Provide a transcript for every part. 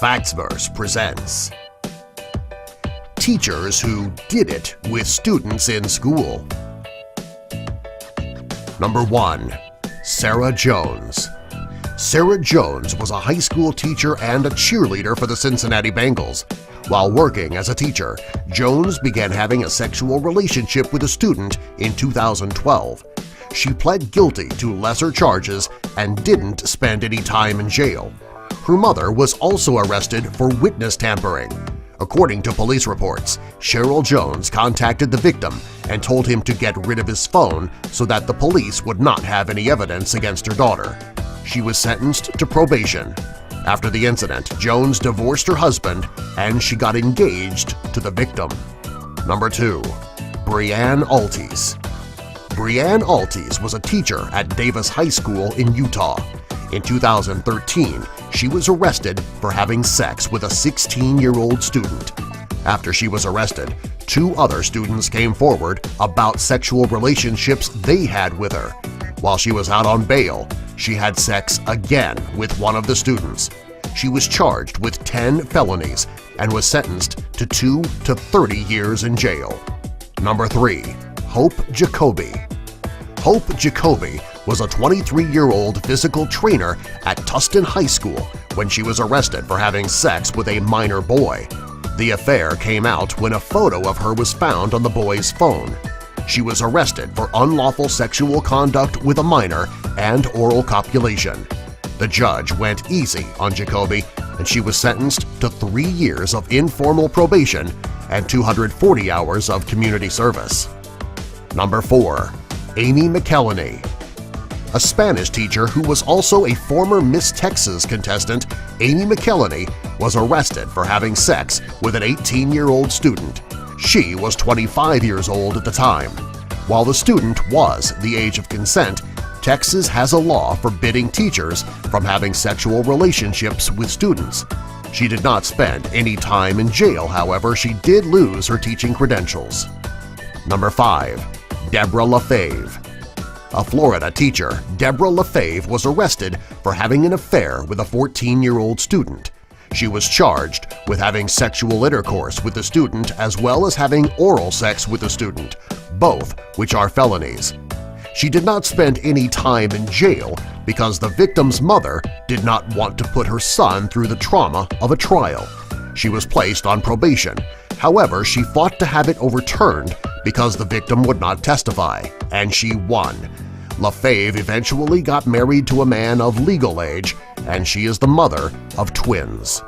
Factsverse presents Teachers Who Did It with Students in School. Number 1. Sarah Jones. Sarah Jones was a high school teacher and a cheerleader for the Cincinnati Bengals. While working as a teacher, Jones began having a sexual relationship with a student in 2012. She pled guilty to lesser charges and didn't spend any time in jail. Her mother was also arrested for witness tampering. According to police reports, Cheryl Jones contacted the victim and told him to get rid of his phone so that the police would not have any evidence against her daughter. She was sentenced to probation. After the incident, Jones divorced her husband and she got engaged to the victim. Number 2. Brianne Alties. Brianne Alties was a teacher at Davis High School in Utah. In 2013, she was arrested for having sex with a 16-year-old student. After she was arrested, 2 other students came forward about sexual relationships they had with her. While she was out on bail, she had sex again with one of the students. She was charged with 10 felonies and was sentenced to 2 to 30 years in jail. Number 3. Hope Jacoby. Hope Jacoby was a 23-year-old physical trainer at Tustin High School when she was arrested for having sex with a minor boy. The affair came out when a photo of her was found on the boy's phone. She was arrested for unlawful sexual conduct with a minor and oral copulation. The judge went easy on Jacoby, and she was sentenced to 3 years of informal probation and 240 hours of community service. Number 4. Amy McElhenney. A Spanish teacher who was also a former Miss Texas contestant, Amy McElhenney, was arrested for having sex with an 18-year-old student. She was 25 years old at the time. While the student was the age of consent, Texas has a law forbidding teachers from having sexual relationships with students. She did not spend any time in jail, however, she did lose her teaching credentials. Number 5. Deborah LaFave. A Florida teacher, Deborah LaFave, was arrested for having an affair with a 14-year-old student. She was charged with having sexual intercourse with the student as well as having oral sex with the student, both which are felonies. She did not spend any time in jail because the victim's mother did not want to put her son through the trauma of a trial. She was placed on probation. However, she fought to have it overturned because the victim would not testify, and she won. LaFave eventually got married to a man of legal age, and she is the mother of twins.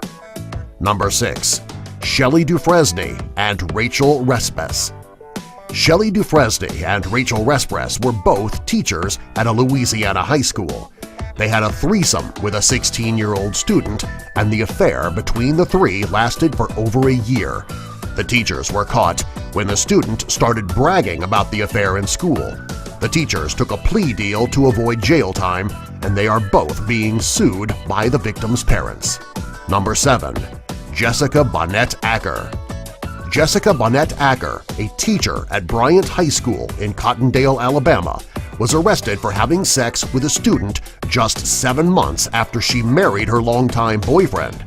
Number 6. Shelley Dufresne and Rachel Respes. Shelley Dufresne and Rachel Respes were both teachers at a Louisiana high school. They had a threesome with a 16-year-old student, and the affair between the three lasted for over a year. The teachers were caught when the student started bragging about the affair in school. The teachers took a plea deal to avoid jail time, and they are both being sued by the victim's parents. Number 7. Jessica Bonnet Acker. Jessica Bonnet Acker, a teacher at Bryant High School in Cottondale, Alabama, was arrested for having sex with a student just 7 months after she married her longtime boyfriend.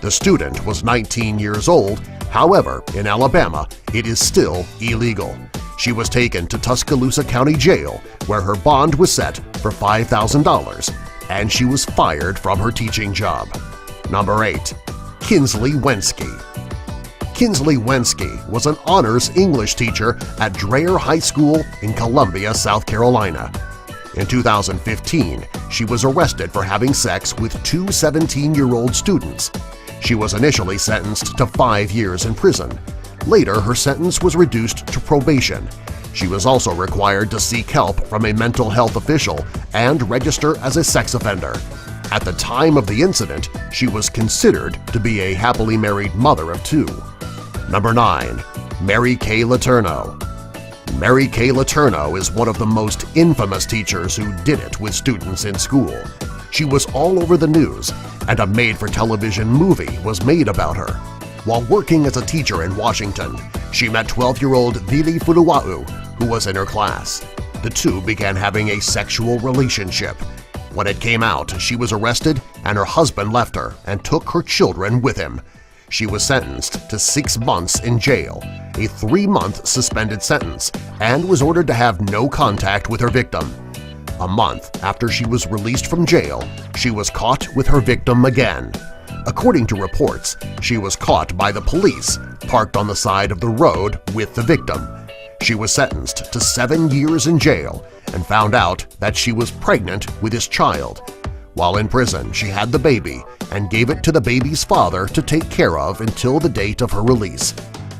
The student was 19 years old. However, in Alabama, it is still illegal. She was taken to Tuscaloosa County Jail, where her bond was set for $5,000, and she was fired from her teaching job. Number 8. Kinsley Wensky. Kinsley Wensky was an honors English teacher at Dreher High School in Columbia, South Carolina. In 2015, she was arrested for having sex with 2 17-year-old students. She was initially sentenced to 5 years in prison. Later, her sentence was reduced to probation. She was also required to seek help from a mental health official and register as a sex offender. At the time of the incident, she was considered to be a happily married mother of 2. Number 9. Mary Kay Letourneau. Mary Kay Letourneau is one of the most infamous teachers who did it with students in school. She was all over the news, and a made-for-television movie was made about her. While working as a teacher in Washington, she met 12-year-old Vili Furuwa'u, who was in her class. The two began having a sexual relationship. When it came out, she was arrested and her husband left her and took her children with him. She was sentenced to 6 months in jail, a 3-month suspended sentence, and was ordered to have no contact with her victim. A month after she was released from jail, she was caught with her victim again. According to reports, she was caught by the police parked on the side of the road with the victim. She was sentenced to 7 years in jail and found out that she was pregnant with his child. While in prison, she had the baby and gave it to the baby's father to take care of until the date of her release.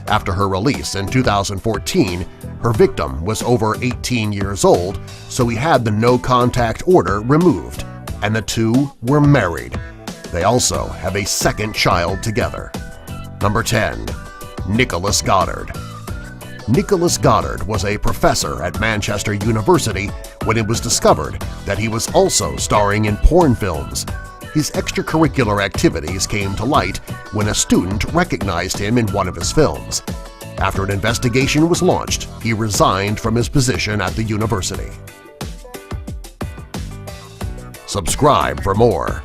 After her release in 2014, her victim was over 18 years old, so he had the no-contact order removed, and the two were married. They also have a second child together. Number 10. Nicholas Goddard. Nicholas Goddard was a professor at Manchester University when it was discovered that he was also starring in porn films. His extracurricular activities came to light when a student recognized him in one of his films. After an investigation was launched, he resigned from his position at the university. Subscribe for more.